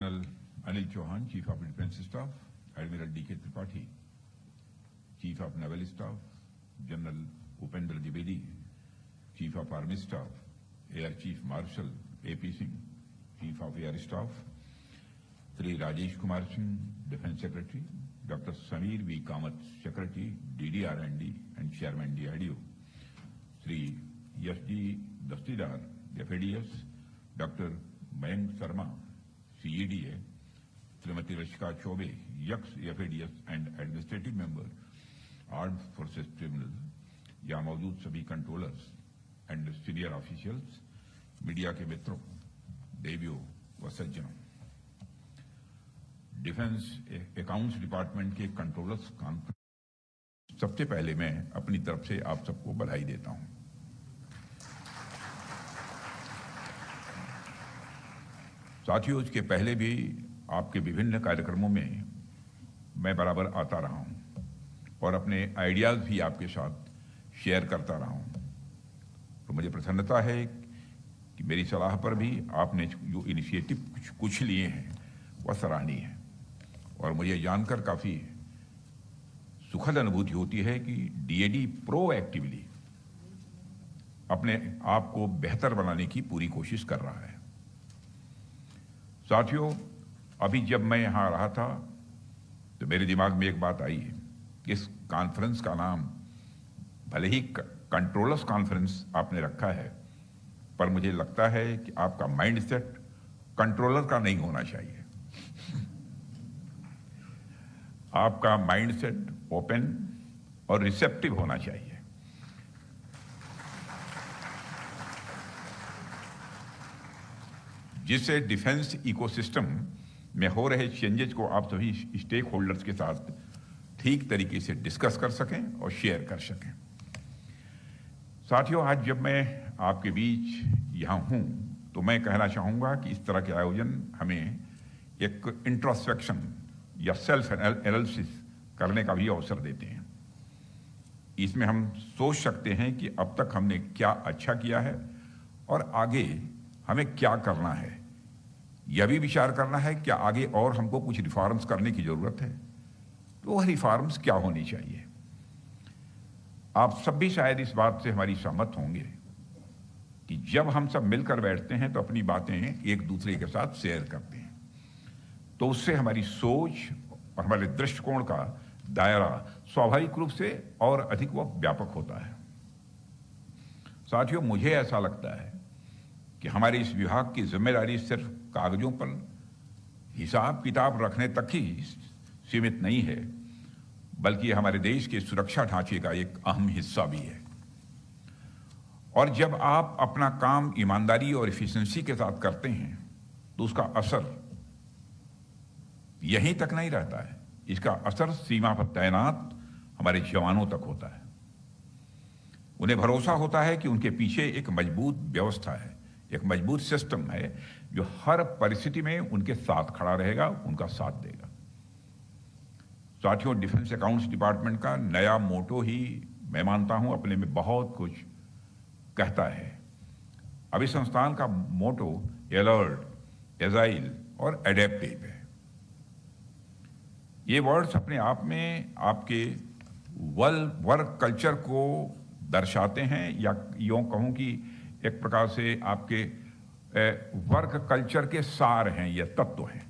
Colonel Anil Chauhan, Chief of Defence Staff, Admiral D.K. Tripathi, Chief of Naval Staff, General Upendra Dwivedi, Chief of Army Staff, Air Chief Marshal A.P. Singh, Chief of Air Staff, Sri Rajesh Kumar Singh, Defence Secretary, Dr. Samir V. Kamath, Secretary, DDR&D and Chairman DRDO, Sri S.G. Dastidar, FADS, Dr. Mayank Sharma, CEDA, Srimati Rashika Chaube, Yaks FADS and Administrative Member, Armed Forces Tribunal, यहाँ मौजूद सभी controllers and senior officials, media के मित्रों, देवियों व सज्जनों, defence accounts department के controllers conference, सबसे पहले मैं अपनी तरफ से आप सबको बधाई देता हूं। साथियों, इसके पहले भी आपके विभिन्न कार्यक्रमों में मैं बराबर आता रहा हूं और अपने आइडियाज भी आपके साथ शेयर करता रहा हूं। तो मुझे प्रसन्नता है कि मेरी सलाह पर भी आपने जो इनिशिएटिव कुछ लिए हैं वह सराहनीय है और मुझे जानकर काफी सुखद अनुभूति होती है कि डीएडी प्रोएक्टिवली अपने आप को बेहतर बनाने की पूरी कोशिश कर रहा है। साथियों, अभी जब मैं यहां रहा था तो मेरे दिमाग में एक बात आई कि इस कॉन्फ्रेंस का नाम भले ही कंट्रोलर्स कॉन्फ्रेंस आपने रखा है, पर मुझे लगता है कि आपका माइंडसेट कंट्रोलर का नहीं होना चाहिए। आपका माइंडसेट ओपन और रिसेप्टिव होना चाहिए। जिससे डिफेंस इकोसिस्टम में हो रहे चेंजेस को आप सभी स्टेक होल्डर्स के साथ ठीक तरीके से डिस्कस कर सकें और शेयर कर सकें। साथियों, आज जब मैं आपके बीच यहां हूं तो मैं कहना चाहूंगा कि इस तरह के आयोजन हमें एक इंट्रोस्पेक्शन या सेल्फ एनालिसिस करने का भी अवसर देते हैं। इसमें हम सोच सकते हैं कि अब तक हमने क्या अच्छा किया है और आगे हमें क्या करना है। यह भी विचार करना है कि आगे और हमको कुछ रिफॉर्म्स करने की जरूरत है, तो वह रिफॉर्म्स क्या होनी चाहिए। आप सब भी शायद इस बात से हमारी सहमत होंगे कि जब हम सब मिलकर बैठते हैं तो अपनी बातें एक दूसरे के साथ शेयर करते हैं, तो उससे हमारी सोच और हमारे दृष्टिकोण का दायरा स्वाभाविक रूप से और अधिक व व्यापक होता है। साथियों, मुझे ऐसा लगता है कि हमारे इस विभाग की जिम्मेदारी सिर्फ कागजों पर हिसाब किताब रखने तक ही सीमित नहीं है, बल्कि हमारे देश के सुरक्षा ढांचे का एक अहम हिस्सा भी है। और जब आप अपना काम ईमानदारी और एफिशिएंसी के साथ करते हैं तो उसका असर यहीं तक नहीं रहता है, इसका असर सीमा पर तैनात हमारे जवानों तक होता है। उन्हें भरोसा होता है कि उनके पीछे एक मजबूत व्यवस्था है, एक मजबूत सिस्टम है जो हर परिस्थिति में उनके साथ खड़ा रहेगा, उनका साथ देगा। साथियों, डिफेंस अकाउंट्स डिपार्टमेंट का नया मोटो ही मैं मानता हूं अपने में बहुत कुछ कहता है। अभी संस्थान का मोटो अलर्ट, एजाइल और एडेप्टिव है। ये वर्ड्स अपने आप में आपके वर्क कल्चर को दर्शाते हैं, या यूं कहूं कि एक प्रकार से आपके वर्क कल्चर के सार हैं, ये तत्व हैं।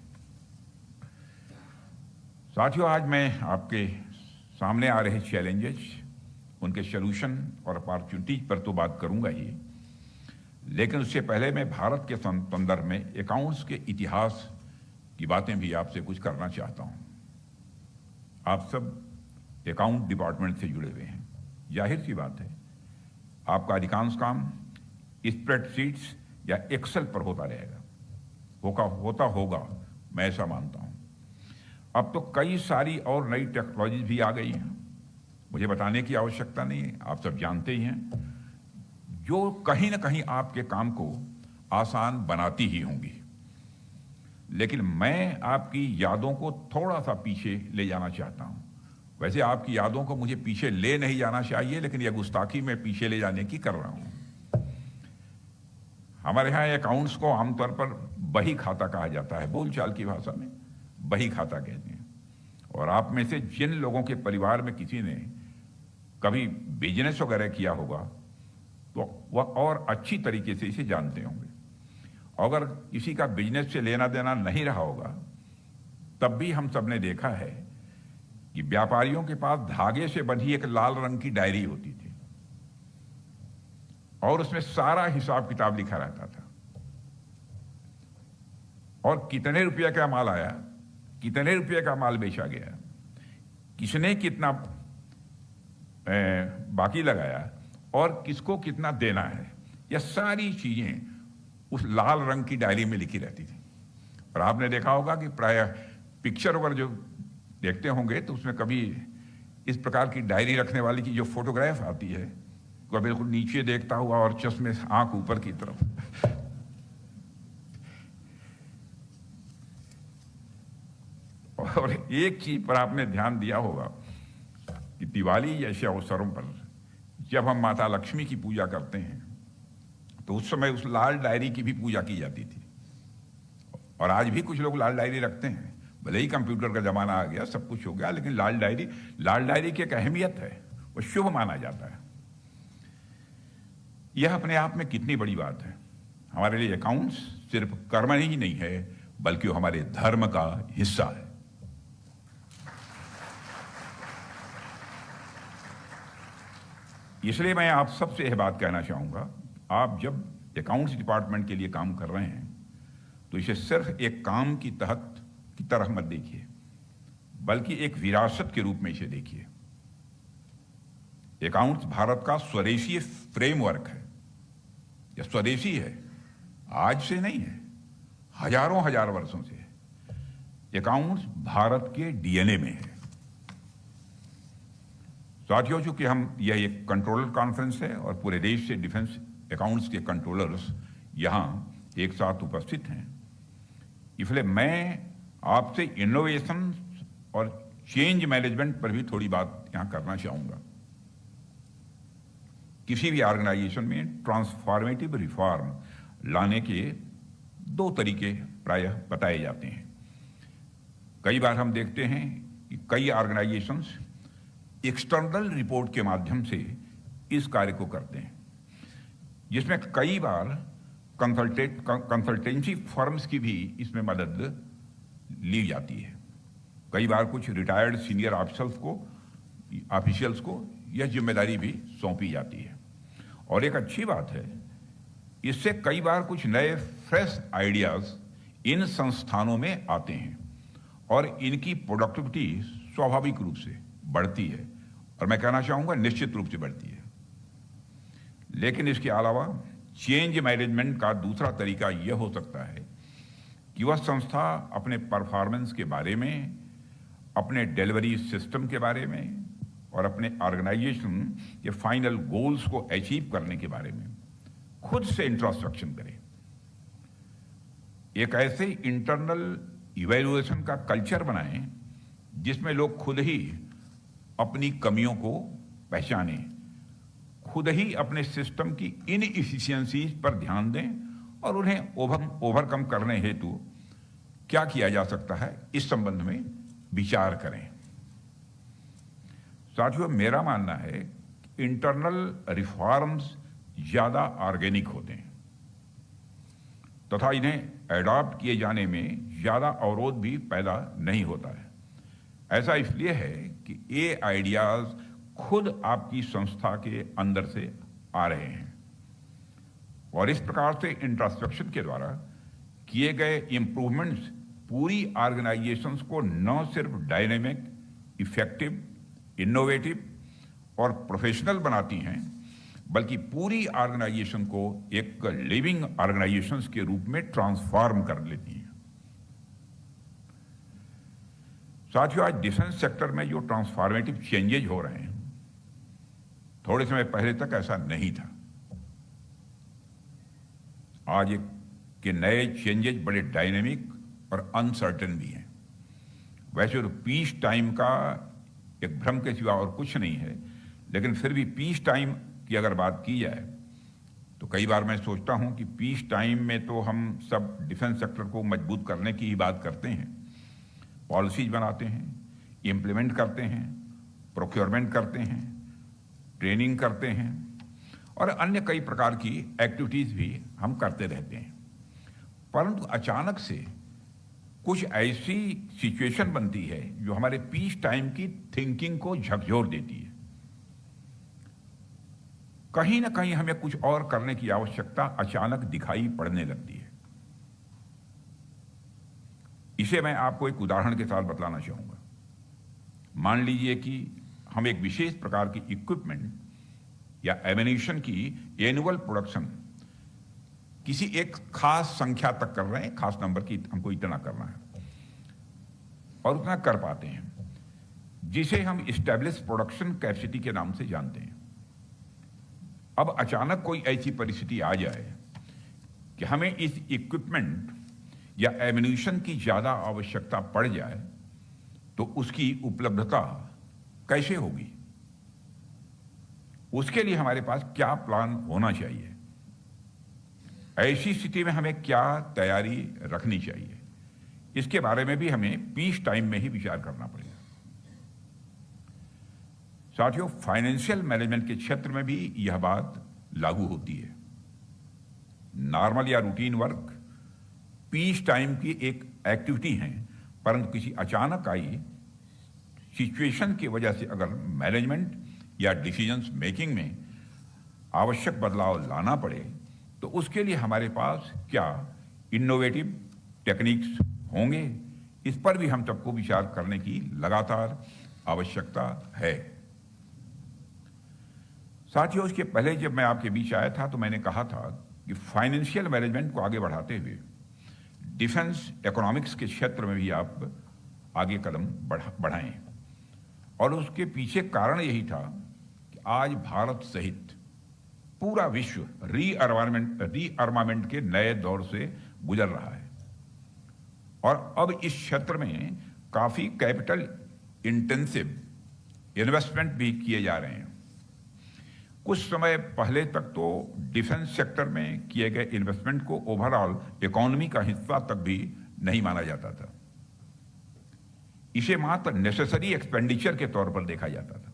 साथियों, आज मैं आपके सामने आ रहे चैलेंजेस, उनके सॉल्यूशन और अपॉर्चुनिटीज पर तो बात करूंगा ही, लेकिन उससे पहले मैं भारत के संदर्भ में अकाउंट्स के इतिहास की बातें भी आपसे कुछ करना चाहता हूं। आप सब अकाउंट डिपार्टमेंट से जुड़े हुए हैं, जाहिर सी बात है आपका अधिकांश काम स्प्रेडशीट्स या एक्सेल पर होता रहेगा, होगा, मैं ऐसा मानता हूं। अब तो कई सारी और नई टेक्नोलॉजीज भी आ गई हैं, मुझे बताने की आवश्यकता नहीं है, आप सब जानते ही हैं, जो कहीं ना कहीं आपके काम को आसान बनाती ही होंगी। लेकिन मैं आपकी यादों को थोड़ा सा पीछे ले जाना चाहता हूं। वैसे आपकी यादों को मुझे पीछे ले नहीं जाना चाहिए, लेकिन यह गुस्ताखी मैं पीछे ले जाने की कर रहा हूं। हमारे यहाँ अकाउंट्स को आमतौर पर बही खाता कहा जाता है, बोलचाल की भाषा में बही खाता कहते हैं। और आप में से जिन लोगों के परिवार में किसी ने कभी बिजनेस वगैरह किया होगा तो वह और अच्छी तरीके से इसे जानते होंगे। अगर किसी का बिजनेस से लेना देना नहीं रहा होगा तब भी हम सब ने देखा है कि व्यापारियों के पास धागे से बंधी एक लाल रंग की डायरी होती थी और उसमें सारा हिसाब किताब लिखा रहता था और कितने रुपये का माल आया, कितने रुपये का माल बेचा गया, किसने कितना बाकी लगाया और किसको कितना देना है, यह सारी चीजें उस लाल रंग की डायरी में लिखी रहती थी। और आपने देखा होगा कि प्राय पिक्चर वगैरह जो देखते होंगे तो उसमें कभी इस प्रकार की डायरी रखने वाली की जो फोटोग्राफ आती है वह बिल्कुल नीचे देखता हुआ और चश्मे से आंख ऊपर की तरफ। और एक चीज पर आपने ध्यान दिया होगा कि दिवाली जैसे अवसरों पर जब हम माता लक्ष्मी की पूजा करते हैं तो उस समय उस लाल डायरी की भी पूजा की जाती थी। और आज भी कुछ लोग लाल डायरी रखते हैं, भले ही कंप्यूटर का जमाना आ गया, सब कुछ हो गया, लेकिन लाल डायरी की एक अहमियत है, वो शुभ माना जाता है। यह अपने आप में कितनी बड़ी बात है। हमारे लिए अकाउंट्स सिर्फ कर्म ही नहीं है बल्कि वो हमारे धर्म का हिस्सा है। इसलिए मैं आप सबसे यह बात कहना चाहूंगा, आप जब अकाउंट्स डिपार्टमेंट के लिए काम कर रहे हैं तो इसे सिर्फ एक काम की तरह मत देखिए बल्कि एक विरासत के रूप में इसे देखिए। अकाउंट्स भारत का स्वदेशी फ्रेमवर्क है। यह स्वदेशी है, आज से नहीं है, हजारों हजार वर्षों से है। अकाउंट्स भारत के डीएनए में है। साथियों, चूंकि यह एक कंट्रोलर कॉन्फ्रेंस है और पूरे देश से डिफेंस अकाउंट्स के कंट्रोलर्स यहां एक साथ उपस्थित हैं, इसलिए मैं आपसे इनोवेशन और चेंज मैनेजमेंट पर भी थोड़ी बात यहां करना चाहूंगा। किसी भी ऑर्गेनाइजेशन में ट्रांसफॉर्मेटिव रिफॉर्म लाने के दो तरीके प्रायः बताए जाते हैं। कई बार हम देखते हैं कि कई ऑर्गेनाइजेशंस एक्सटर्नल रिपोर्ट के माध्यम से इस कार्य को करते हैं, जिसमें कई बार कंसल्टेंसी फर्म्स की भी इसमें मदद ली जाती है। कई बार कुछ रिटायर्ड सीनियर ऑफिशियल्स को यह जिम्मेदारी भी सौंपी जाती है। और एक अच्छी बात है, इससे कई बार कुछ नए फ्रेश आइडियाज इन संस्थानों में आते हैं और इनकी प्रोडक्टिविटी स्वाभाविक रूप से बढ़ती है, और मैं कहना चाहूंगा निश्चित रूप से बढ़ती है। लेकिन इसके अलावा चेंज मैनेजमेंट का दूसरा तरीका यह हो सकता है कि वह संस्था अपने परफॉर्मेंस के बारे में, अपने डिलीवरी सिस्टम के बारे में और अपने ऑर्गेनाइजेशन के फाइनल गोल्स को अचीव करने के बारे में खुद से इंट्रोस्पेक्शन करे। एक ऐसे इंटरनल इवैल्यूएशन का कल्चर बनाएं जिसमें लोग खुद ही अपनी कमियों को पहचानें, खुद ही अपने सिस्टम की इनएफिशिएंसीज पर ध्यान दें और उन्हें ओवरकम करने हेतु क्या किया जा सकता है इस संबंध में विचार करें। साथियों, मेरा मानना है इंटरनल रिफॉर्म्स ज्यादा ऑर्गेनिक होते हैं तथा इन्हें एडॉप्ट किए जाने में ज्यादा अवरोध भी पैदा नहीं होता है। ऐसा इसलिए है कि ये आइडियाज खुद आपकी संस्था के अंदर से आ रहे हैं और इस प्रकार से इंट्रोस्पेक्शन के द्वारा किए गए इंप्रूवमेंट्स पूरी ऑर्गेनाइजेशंस को न सिर्फ डायनेमिक, इफेक्टिव, इनोवेटिव और प्रोफेशनल बनाती हैं बल्कि पूरी ऑर्गेनाइजेशन को एक लिविंग ऑर्गेनाइजेशंस के रूप में ट्रांसफॉर्म कर लेती हैं। साथियों, आज डिफेंस सेक्टर में जो ट्रांसफॉर्मेटिव चेंजेज हो रहे हैं, थोड़े समय पहले तक ऐसा नहीं था। आज के नए चेंजेज बड़े डायनेमिक और अनसर्टेन भी हैं। वैसे तो पीस टाइम का एक भ्रम के सिवा और कुछ नहीं है, लेकिन फिर भी पीस टाइम की अगर बात की जाए तो कई बार मैं सोचता हूं कि पीस टाइम में तो हम सब डिफेंस सेक्टर को मजबूत करने की ही बात करते हैं, पॉलिसीज बनाते हैं, इम्प्लीमेंट करते हैं, प्रोक्योरमेंट करते हैं, ट्रेनिंग करते हैं और अन्य कई प्रकार की एक्टिविटीज भी हम करते रहते हैं। परंतु अचानक से कुछ ऐसी सिचुएशन बनती है जो हमारे पीस टाइम की थिंकिंग को झकझोर देती है। कहीं ना कहीं हमें कुछ और करने की आवश्यकता अचानक दिखाई पड़ने लगती है। इसे मैं आपको एक उदाहरण के साथ बतलाना चाहूंगा। मान लीजिए कि हम एक विशेष प्रकार की इक्विपमेंट या एमिनेशन की एनुअल प्रोडक्शन किसी एक खास संख्या तक कर रहे हैं, खास नंबर की हमको इतना करना है और उतना कर पाते हैं, जिसे हम इस्टेब्लिश प्रोडक्शन कैपेसिटी के नाम से जानते हैं। अब अचानक कोई ऐसी परिस्थिति आ जाए कि हमें इस इक्विपमेंट या एमिनेशन की ज्यादा आवश्यकता पड़ जाए, तो उसकी उपलब्धता कैसे होगी? उसके लिए हमारे पास क्या प्लान होना चाहिए? ऐसी स्थिति में हमें क्या तैयारी रखनी चाहिए? इसके बारे में भी हमें पीस टाइम में ही विचार करना पड़ेगा। साथियों, फाइनेंशियल मैनेजमेंट के क्षेत्र में भी यह बात लागू होती है। नॉर्मल या रूटीन वर्क पीस टाइम की एक एक्टिविटी है, परंतु किसी अचानक आई सिचुएशन की वजह से अगर मैनेजमेंट या डिसीजंस मेकिंग में आवश्यक बदलाव लाना पड़े, तो उसके लिए हमारे पास क्या इनोवेटिव टेक्निक्स होंगे, इस पर भी हम सबको विचार करने की लगातार आवश्यकता है। साथियों, इसके पहले जब मैं आपके बीच आया था तो मैंने कहा था कि फाइनेंशियल मैनेजमेंट को आगे बढ़ाते हुए डिफेंस इकोनॉमिक्स के क्षेत्र में भी आप आगे कदम बढ़ाएं। और उसके पीछे कारण यही था कि आज भारत सहित पूरा विश्व रीअर्मामेंट के नए दौर से गुजर रहा है और अब इस क्षेत्र में काफी कैपिटल इंटेंसिव इन्वेस्टमेंट भी किए जा रहे हैं। कुछ समय पहले तक तो डिफेंस सेक्टर में किए गए इन्वेस्टमेंट को ओवरऑल इकोनॉमी का हिस्सा तक भी नहीं माना जाता था। इसे मात्र नेसेसरी एक्सपेंडिचर के तौर पर देखा जाता था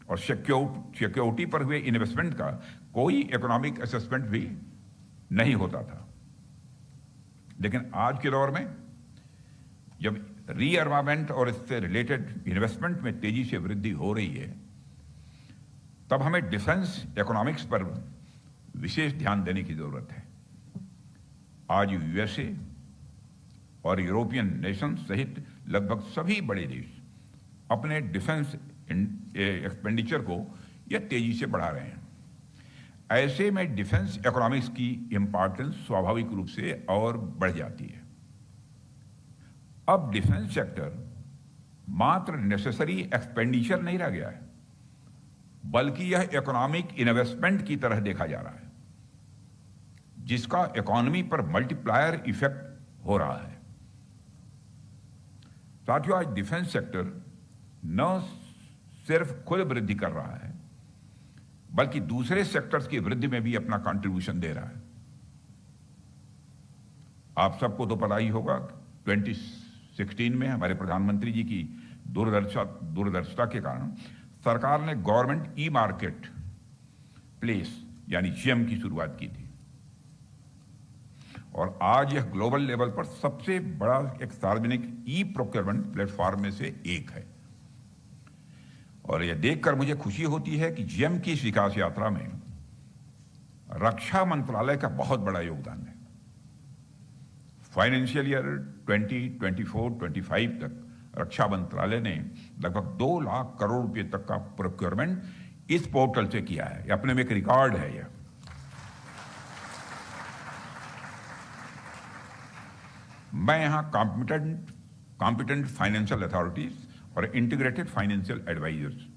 और सिक्योरिटी पर हुए इन्वेस्टमेंट का कोई इकोनॉमिक असेसमेंट भी नहीं होता था। लेकिन आज के दौर में जब रीअर्मामेंट और इससे रिलेटेड इन्वेस्टमेंट में तेजी से वृद्धि हो रही है, तब हमें डिफेंस इकोनॉमिक्स पर विशेष ध्यान देने की जरूरत है। आज यूएसए और यूरोपियन नेशन सहित लगभग सभी बड़े देश अपने डिफेंस एक्सपेंडिचर को यह तेजी से बढ़ा रहे हैं। ऐसे में डिफेंस इकोनॉमिक्स की इंपॉर्टेंस स्वाभाविक रूप से और बढ़ जाती है। अब डिफेंस सेक्टर मात्र नेसेसरी एक्सपेंडिचर नहीं रह गया है, बल्कि यह इकोनॉमिक इन्वेस्टमेंट की तरह देखा जा रहा है, जिसका इकोनॉमी पर मल्टीप्लायर इफेक्ट हो रहा है। साथियों, आज डिफेंस सेक्टर न सिर्फ खुद वृद्धि कर रहा है, बल्कि दूसरे सेक्टर्स की वृद्धि में भी अपना कंट्रीब्यूशन दे रहा है। आप सबको तो पता ही होगा, 2016 में हमारे प्रधानमंत्री जी की दूरदर्शिता के कारण सरकार ने गवर्नमेंट ई मार्केट प्लेस यानी जीएम की शुरुआत की थी और आज यह ग्लोबल लेवल पर सबसे बड़ा एक सार्वजनिक ई प्रोक्योरमेंट प्लेटफॉर्म में से एक है। और यह देखकर मुझे खुशी होती है कि जीएम की इस विकास यात्रा में रक्षा मंत्रालय का बहुत बड़ा योगदान है। फाइनेंशियल ईयर 2024-25 तक रक्षा मंत्रालय ने लगभग 2 लाख करोड़ रुपए तक का प्रोक्योरमेंट इस पोर्टल से किया है। यह अपने में एक रिकॉर्ड है। यह मैं यहां कॉम्पिटेंट फाइनेंशियल अथॉरिटीज और इंटीग्रेटेड फाइनेंशियल एडवाइजर्स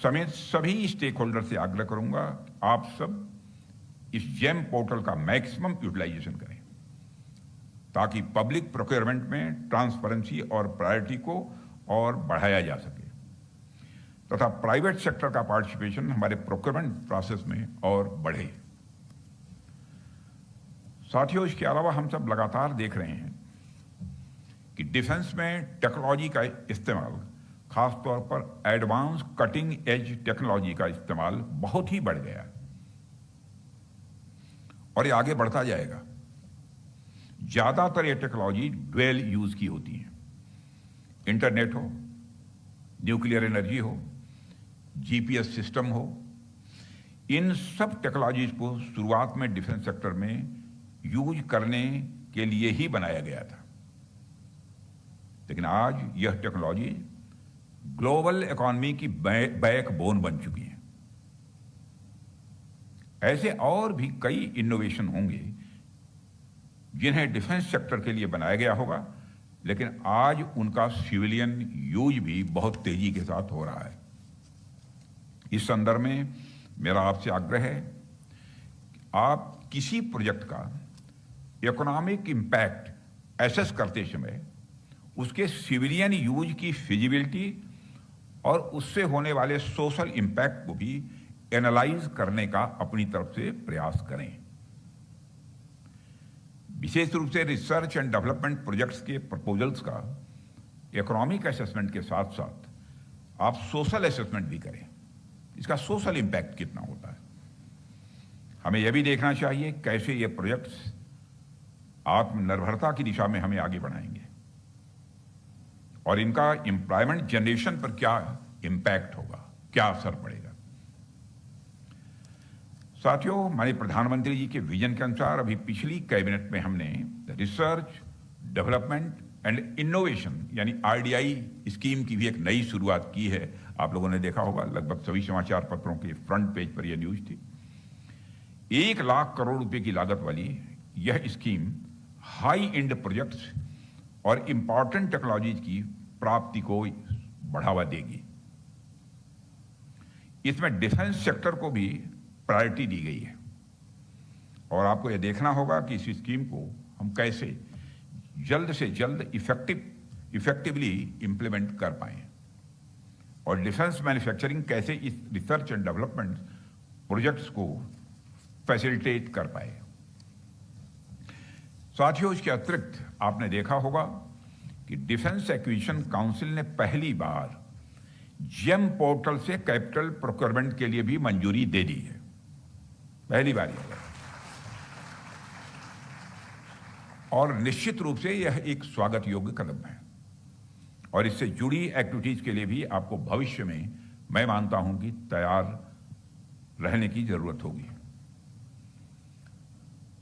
समेत सभी स्टेक होल्डर से आग्रह करूंगा, आप सब इस जेम पोर्टल का मैक्सिमम यूटिलाइजेशन करें ताकि पब्लिक प्रोक्योरमेंट में ट्रांसपेरेंसी और प्रायोरिटी को और बढ़ाया जा सके तथा प्राइवेट सेक्टर का पार्टिसिपेशन हमारे प्रोक्योरमेंट प्रोसेस में और बढ़े। साथियों, इसके अलावा हम सब लगातार देख रहे हैं कि डिफेंस में टेक्नोलॉजी का इस्तेमाल, खासतौर पर एडवांस कटिंग एज टेक्नोलॉजी का इस्तेमाल बहुत ही बढ़ गया है और ये आगे बढ़ता जाएगा। ज्यादातर ये टेक्नोलॉजी ड्वेल यूज की होती है। इंटरनेट हो, न्यूक्लियर एनर्जी हो, जीपीएस सिस्टम हो, इन सब टेक्नोलॉजीज को शुरुआत में डिफेंस सेक्टर में यूज करने के लिए ही बनाया गया था, लेकिन आज यह टेक्नोलॉजी ग्लोबल इकोनॉमी की बैकबोन बन चुकी है। ऐसे और भी कई इनोवेशन होंगे जिन्हें डिफेंस सेक्टर के लिए बनाया गया होगा, लेकिन आज उनका सिविलियन यूज भी बहुत तेजी के साथ हो रहा है। इस संदर्भ में मेरा आपसे आग्रह है कि आप किसी प्रोजेक्ट का इकोनॉमिक इंपैक्ट एसेस करते समय उसके सिविलियन यूज की फिजिबिलिटी और उससे होने वाले सोशल इंपैक्ट को भी एनालाइज करने का अपनी तरफ से प्रयास करें। विशेष रूप से रिसर्च एंड डेवलपमेंट प्रोजेक्ट्स के प्रपोजल्स का इकोनॉमिक असेसमेंट के साथ साथ आप सोशल असेसमेंट भी करें। इसका सोशल इंपैक्ट कितना होता है। हमें यह भी देखना चाहिए कैसे ये प्रोजेक्ट्स आत्मनिर्भरता की दिशा में हमें आगे बढ़ाएंगे और इनका एम्प्लॉयमेंट जनरेशन पर क्या इंपैक्ट होगा, क्या असर पड़ेगा। साथियों, माननीय प्रधानमंत्री जी के विजन के अनुसार अभी पिछली कैबिनेट में हमने रिसर्च, डेवलपमेंट एंड इनोवेशन यानी आरडीआई स्कीम की भी एक नई शुरुआत की है। आप लोगों ने देखा होगा, लगभग सभी समाचार पत्रों के फ्रंट पेज पर यह न्यूज थी। 1 लाख करोड़ रुपए की लागत वाली यह स्कीम हाई एंड प्रोजेक्ट्स और इंपॉर्टेंट टेक्नोलॉजीज की प्राप्ति को बढ़ावा देगी। इसमें डिफेंस सेक्टर को भी प्रायोरिटी दी गई है और आपको यह देखना होगा कि इस स्कीम को हम कैसे जल्द से जल्द इफेक्टिवली इंप्लीमेंट कर पाएं और डिफेंस मैन्युफैक्चरिंग कैसे इस रिसर्च एंड डेवलपमेंट प्रोजेक्ट्स को फैसिलिटेट कर पाए। साथियों, इसके अतिरिक्त आपने देखा होगा कि डिफेंस एक्विजिशन काउंसिल ने पहली बार जेम पोर्टल से कैपिटल प्रोक्योरमेंट के लिए भी मंजूरी दे दी है। पहली बार यह और निश्चित रूप से यह एक स्वागत योग्य कदम है और इससे जुड़ी एक्टिविटीज के लिए भी आपको भविष्य में मैं मानता हूं कि तैयार रहने की जरूरत होगी।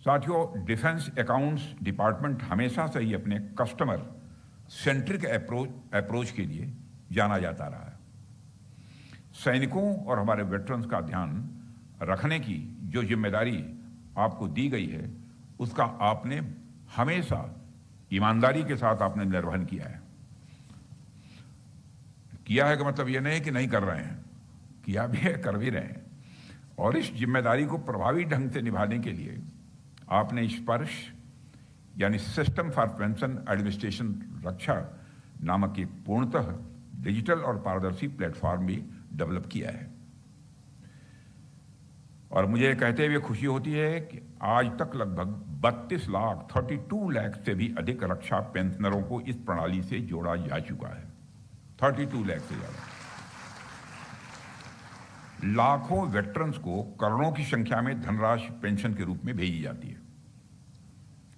साथियों, डिफेंस अकाउंट्स डिपार्टमेंट हमेशा से ही अपने कस्टमर सेंट्रिक अप्रोच के लिए जाना जाता रहा है। सैनिकों और हमारे वेटरन्स का ध्यान रखने की जो जिम्मेदारी आपको दी गई है, उसका आपने हमेशा ईमानदारी के साथ आपने निर्वहन किया है। किया है का मतलब यह नहीं कि नहीं कर रहे हैं, किया भी है, कर भी रहे हैं। और इस जिम्मेदारी को प्रभावी ढंग से निभाने के लिए आपने स्पर्श यानी सिस्टम फॉर पेंशन एडमिनिस्ट्रेशन रक्षा नामक एक पूर्णतः डिजिटल और पारदर्शी प्लेटफॉर्म भी डेवलप किया है। और मुझे कहते हुए खुशी होती है कि आज तक लगभग 32 लाख से भी अधिक रक्षा पेंशनरों को इस प्रणाली से जोड़ा जा चुका है। 32 लाख से ज्यादा। लाखों वेटरन्स को करोड़ों की संख्या में धनराशि पेंशन के रूप में भेजी जाती है,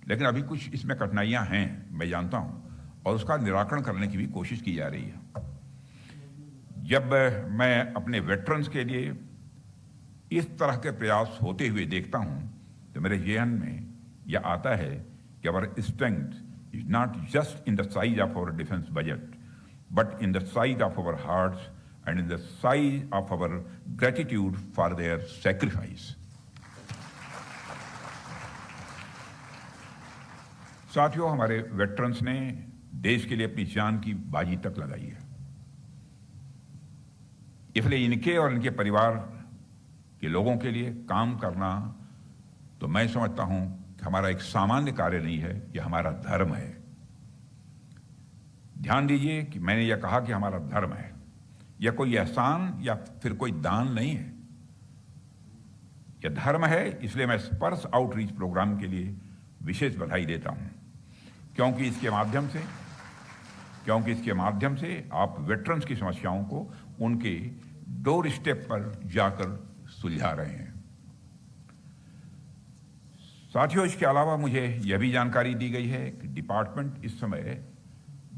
लेकिन अभी कुछ इसमें कठिनाइयां हैं, मैं जानता हूं, और उसका निराकरण करने की भी कोशिश की जा रही है। जब मैं अपने वेटरन्स के लिए इस तरह के प्रयास होते हुए देखता हूं तो मेरे जहन में यह आता है कि our strength is not just in the size of our defence budget, but in the size of our hearts and in the size of our gratitude for their sacrifice. साथियों, हमारे वेटरन्स ने देश के लिए अपनी जान की बाजी तक लगाई है, इसलिए इनके और इनके परिवार के लोगों के लिए काम करना तो मैं समझता हूं कि हमारा एक सामान्य कार्य नहीं है, यह हमारा धर्म है। ध्यान दीजिए कि मैंने यह कहा कि हमारा धर्म है, यह कोई एहसान या फिर कोई दान नहीं है। यह धर्म है, इसलिए मैं स्पर्श आउटरीच प्रोग्राम के लिए विशेष बधाई देता हूं, क्योंकि इसके माध्यम से आप वेटरन्स की समस्याओं को उनके डोर स्टेप पर जाकर सुलझा रहे हैं। साथियों, इसके अलावा मुझे यह भी जानकारी दी गई है कि डिपार्टमेंट इस समय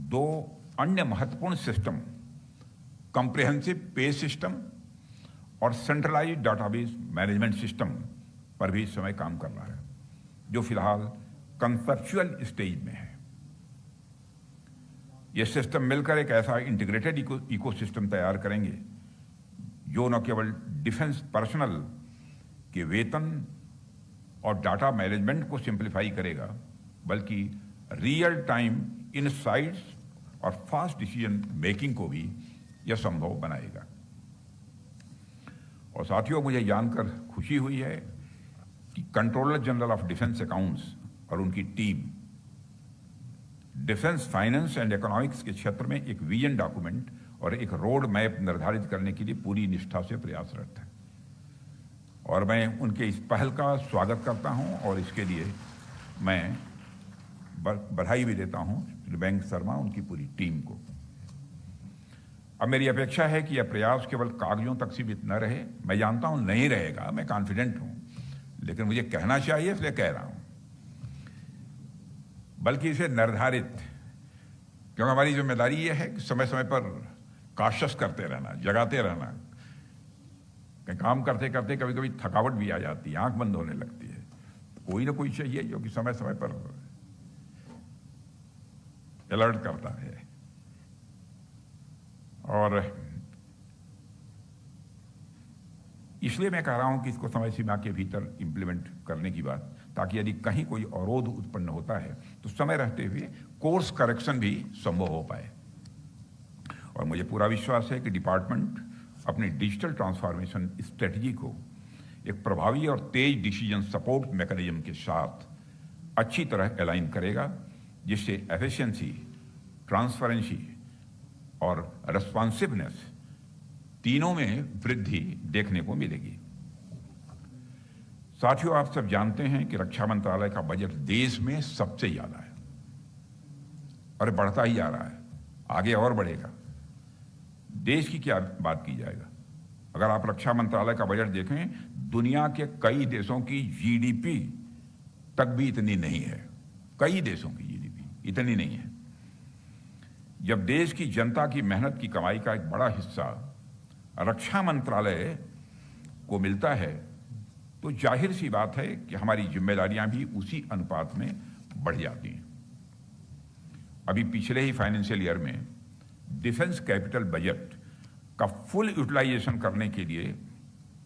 2 अन्य महत्वपूर्ण सिस्टम, कॉम्प्रिहेंसिव पे सिस्टम और सेंट्रलाइज्ड डाटाबेस मैनेजमेंट सिस्टम पर भी इस समय काम कर रहा है, जो फिलहाल कंसेप्चुअल स्टेज में है। ये सिस्टम मिलकर एक ऐसा इंटीग्रेटेड इकोसिस्टम तैयार करेंगे जो न केवल डिफेंस पर्सनल के वेतन और डाटा मैनेजमेंट को सिंप्लीफाई करेगा, बल्कि रियल टाइम इनसाइट्स और फास्ट डिसीजन मेकिंग को भी यह संभव बनाएगा। और साथियों, मुझे जानकर खुशी हुई है कि controller general of defence accounts और उनकी team defence finance and economics के क्षेत्र में एक विजन डॉक्यूमेंट और एक रोड मैप निर्धारित करने के लिए पूरी निष्ठा से प्रयासरत है, और मैं उनके इस पहल का स्वागत करता हूं और इसके लिए मैं बधाई भी देता हूं श्री बैंक शर्मा, उनकी पूरी टीम को। अब मेरी अपेक्षा है कि यह प्रयास केवल कागजों तक सीमित न रहे। मैं जानता हूं नहीं रहेगा, मैं कॉन्फिडेंट हूं, लेकिन मुझे कहना चाहिए इसलिए कह रहा हूं, बल्कि इसे निर्धारित, क्योंकि हमारी जिम्मेदारी यह है कि समय समय पर काशस करते रहना, जगाते रहना। कि काम करते करते कभी कभी थकावट भी आ जाती है, आंख बंद होने लगती है, तो कोई ना कोई चाहिए जो कि समय समय पर अलर्ट करता है। और इसलिए मैं कह रहा हूं कि इसको समय सीमा के भीतर इंप्लीमेंट करने की बात, ताकि यदि कहीं कोई अवरोध उत्पन्न होता है तो समय रहते हुए कोर्स करेक्शन भी संभव हो पाए। और मुझे पूरा विश्वास है कि डिपार्टमेंट अपनी डिजिटल ट्रांसफॉर्मेशन स्ट्रेटजी को एक प्रभावी और तेज डिसीजन सपोर्ट मैकेनिज्म के साथ अच्छी तरह अलाइन करेगा, जिससे एफिशिएंसी, ट्रांसपेरेंसी और रेस्पॉन्सिवनेस तीनों में वृद्धि देखने को मिलेगी। साथियों, आप सब जानते हैं कि रक्षा मंत्रालय का बजट देश में सबसे ज्यादा है और बढ़ता ही जा रहा है, आगे और बढ़ेगा। देश की क्या बात की जाएगा, अगर आप रक्षा मंत्रालय का बजट देखें, दुनिया के कई देशों की जीडीपी तक भी इतनी नहीं है। कई देशों की जीडीपी इतनी नहीं है। जब देश की जनता की मेहनत की कमाई का एक बड़ा हिस्सा रक्षा मंत्रालय को मिलता है, तो जाहिर सी बात है कि हमारी जिम्मेदारियां भी उसी अनुपात में बढ़ जाती हैं। अभी पिछले ही फाइनेंशियल ईयर में डिफेंस कैपिटल बजट का फुल यूटिलाइजेशन करने के लिए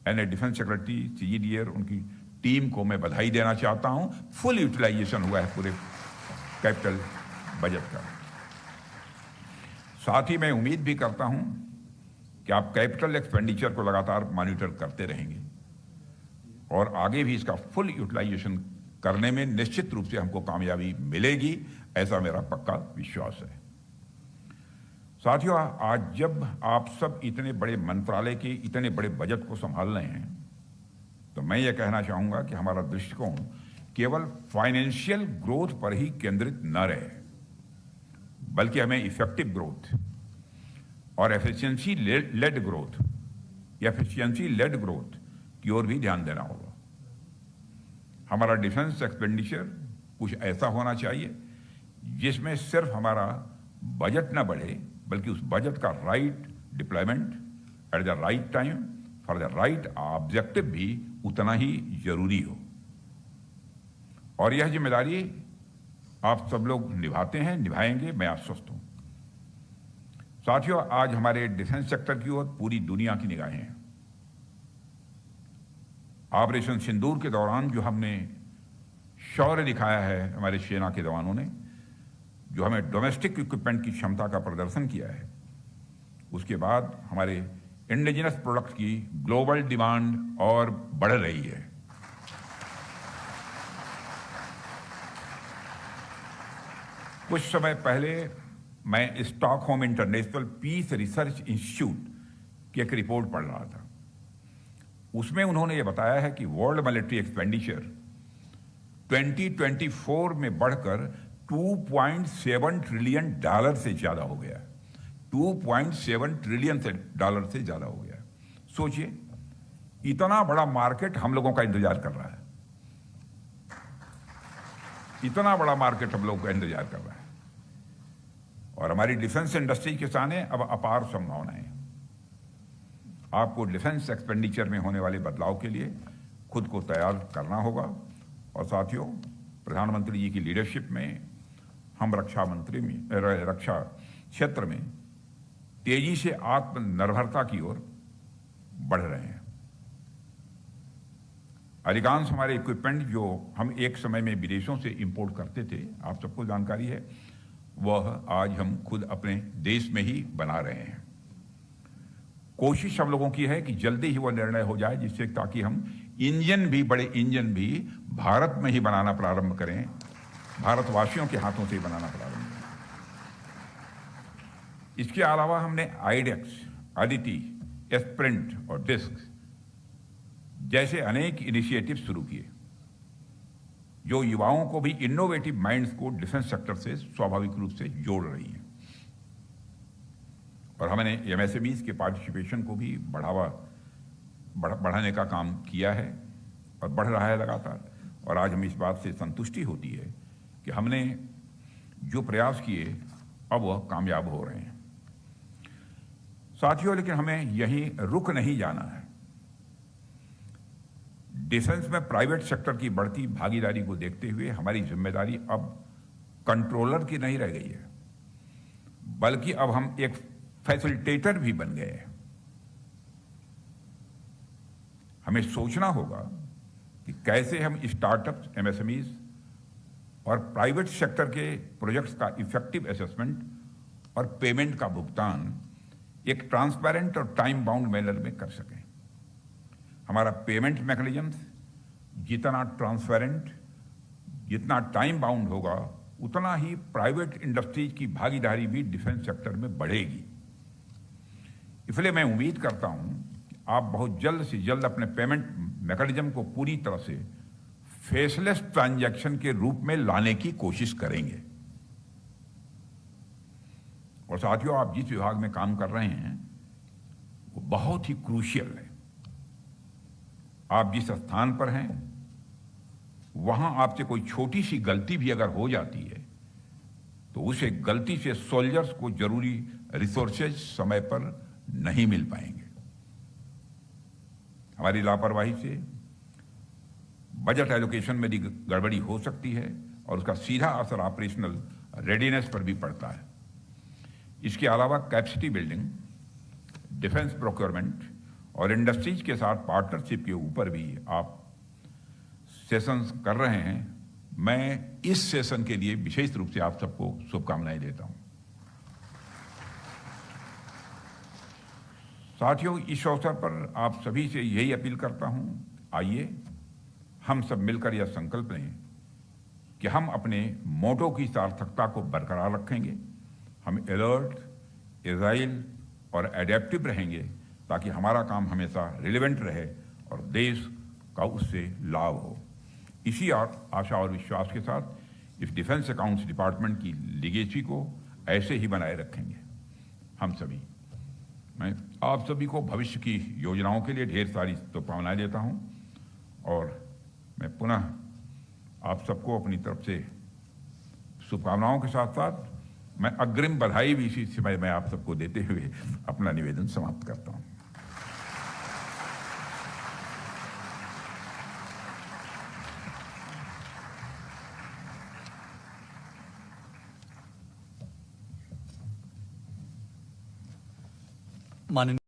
एंड डिफेंस सेक्रेटरी सीजीडीआर उनकी टीम को मैं बधाई देना चाहता हूं। फुल यूटिलाइजेशन हुआ है पूरे कैपिटल बजट का। साथ ही मैं उम्मीद भी करता हूं कि आप कैपिटल एक्सपेंडिचर को लगातार मॉनिटर करते रहेंगे और आगे भी इसका फुल यूटिलाइजेशन करने में निश्चित रूप से हमको कामयाबी मिलेगी, ऐसा मेरा पक्का विश्वास है। साथियों, आज जब आप सब इतने बड़े मंत्रालय के इतने बड़े बजट को संभाल रहे हैं, तो मैं ये कहना चाहूंगा कि हमारा दृष्टिकोण केवल फाइनेंशियल ग्रोथ पर ही केंद्रित न रहे, बल्कि हमें इफेक्टिव ग्रोथ और एफिशिएंसी लेड ग्रोथ की ओर भी ध्यान देना होगा। हमारा डिफेंस एक्सपेंडिचर कुछ ऐसा होना चाहिए जिसमें सिर्फ हमारा बजट न बढ़े, बल्कि उस बजट का right deployment at the right time for the right objective भी उतना ही जरूरी हो। और यह जिम्मेदारी आप सब लोग निभाते हैं, निभाएंगे, मैं आश्वस्त हूं। साथियों, आज हमारे डिफेंस सेक्टर की ओर पूरी दुनिया की निगाहें हैं। ऑपरेशन सिंदूर के दौरान जो हमने शौर्य दिखाया है हमारे सेना के जवानों ने, जो हमें डोमेस्टिक इक्विपमेंट की क्षमता का प्रदर्शन किया है, उसके बाद हमारे इंडिजिनस प्रोडक्ट की ग्लोबल डिमांड और बढ़ रही है। कुछ समय पहले मैं Stockholm International Peace Research Institute की एक रिपोर्ट पढ़ रहा था। उसमें उन्होंने ये बताया है कि वर्ल्ड मिलिट्री एक्सपेंडिचर 2024 में बढ़कर $2.7 ट्रिलियन से ज्यादा हो गया। 2.7 ट्रिलियन डॉलर से ज्यादा हो गया। सोचिए, इतना बड़ा मार्केट हम लोगों का इंतजार कर रहा है, इतना बड़ा मार्केट हम लोगों का इंतजार कर रहा है। और हमारी डिफेंस इंडस्ट्री के सामने अब अपार संभावनाएं। आपको डिफेंस एक्सपेंडिचर में होने वाले बदलाव के लिए खुद को तैयार करना होगा। और साथियों, प्रधानमंत्री जी की लीडरशिप में हम रक्षा क्षेत्र में तेजी से आत्मनिर्भरता की ओर बढ़ रहे हैं। अधिकांश हमारे इक्विपमेंट जो हम एक समय में विदेशों से इंपोर्ट करते थे, आप सबको जानकारी है, वह आज हम खुद अपने देश में ही बना रहे हैं। कोशिश हम लोगों की है कि जल्दी ही वह निर्णय हो जाए, जिससे ताकि हम बड़े इंजन भी भारत में ही बनाना प्रारंभ करें, भारतवासियों के हाथों से ही बनाना प्रारंभ करें। इसके अलावा हमने आइडेक्स, अदिति, एस्प्रिंट और डिस्क जैसे अनेक इनिशिएटिव शुरू किए, जो युवाओं को भी इनोवेटिव माइंड्स को डिफेंस सेक्टर से स्वाभाविक रूप से जोड़ रही हैं। और हमने एमएसएमईज के पार्टिसिपेशन को भी बढ़ाने का काम किया है और बढ़ रहा है लगातार। और आज हमें इस बात से संतुष्टि होती है कि हमने जो प्रयास किए अब वह कामयाब हो रहे हैं। साथियों, लेकिन हमें यहीं रुक नहीं जाना है। डिफेंस में प्राइवेट सेक्टर की बढ़ती भागीदारी को देखते हुए हमारी जिम्मेदारी अब कंट्रोलर की नहीं रह गई है, बल्कि अब हम एक फैसिलिटेटर भी बन गए हैं। हमें सोचना होगा कि कैसे हम स्टार्टअप्स, एमएसएमईज और प्राइवेट सेक्टर के प्रोजेक्ट्स का इफेक्टिव असेसमेंट और पेमेंट का भुगतान एक ट्रांसपेरेंट और टाइम बाउंड मैनर में कर सकें। हमारा पेमेंट मैकेनिज्म जितना ट्रांसपेरेंट, जितना टाइम बाउंड होगा, उतना ही प्राइवेट इंडस्ट्रीज की भागीदारी भी डिफेंस सेक्टर में बढ़ेगी। इसलिए मैं उम्मीद करता हूं कि आप बहुत जल्द से जल्द अपने पेमेंट मैकेनिज्म को पूरी तरह से फेसलेस ट्रांजैक्शन के रूप में लाने की कोशिश करेंगे। और साथियों, आप जिस विभाग में काम कर रहे हैं वो बहुत ही क्रूशियल है। आप जिस स्थान पर हैं वहां आपसे कोई छोटी सी गलती भी अगर हो जाती है तो उसे गलती से सोल्जर्स को जरूरी रिसोर्सेज समय पर नहीं मिल पाएंगे। हमारी लापरवाही से बजट एलोकेशन में भी गड़बड़ी हो सकती है और उसका सीधा असर ऑपरेशनल रेडीनेस पर भी पड़ता है। इसके अलावा कैपेसिटी बिल्डिंग, डिफेंस प्रोक्योरमेंट और इंडस्ट्रीज के साथ पार्टनरशिप के ऊपर भी आप सेशंस कर रहे हैं। मैं इस सेशन के लिए विशेष रूप से आप सबको शुभकामनाएं देता हूं। साथियों, इस अवसर पर आप सभी से यही अपील करता हूं, आइए हम सब मिलकर यह संकल्प लें कि हम अपने मोटो की सार्थकता को बरकरार रखेंगे। हम अलर्ट, एजाइल और एडेप्टिव रहेंगे ताकि हमारा काम हमेशा रिलेवेंट रहे और देश का उससे लाभ हो। इसी आशा और विश्वास के साथ इस डिफेंस अकाउंट्स डिपार्टमेंट की लीगेसी को ऐसे ही बनाए रखेंगे हम सभी। मैं आप सभी को भविष्य की योजनाओं के लिए ढेर सारी शुभकामनाएं देता हूं और मैं पुनः आप सबको अपनी तरफ से शुभकामनाओं के साथ साथ मैं अग्रिम बधाई भी इसी समय में आप सबको देते हुए अपना निवेदन समाप्त करता हूं। माननीय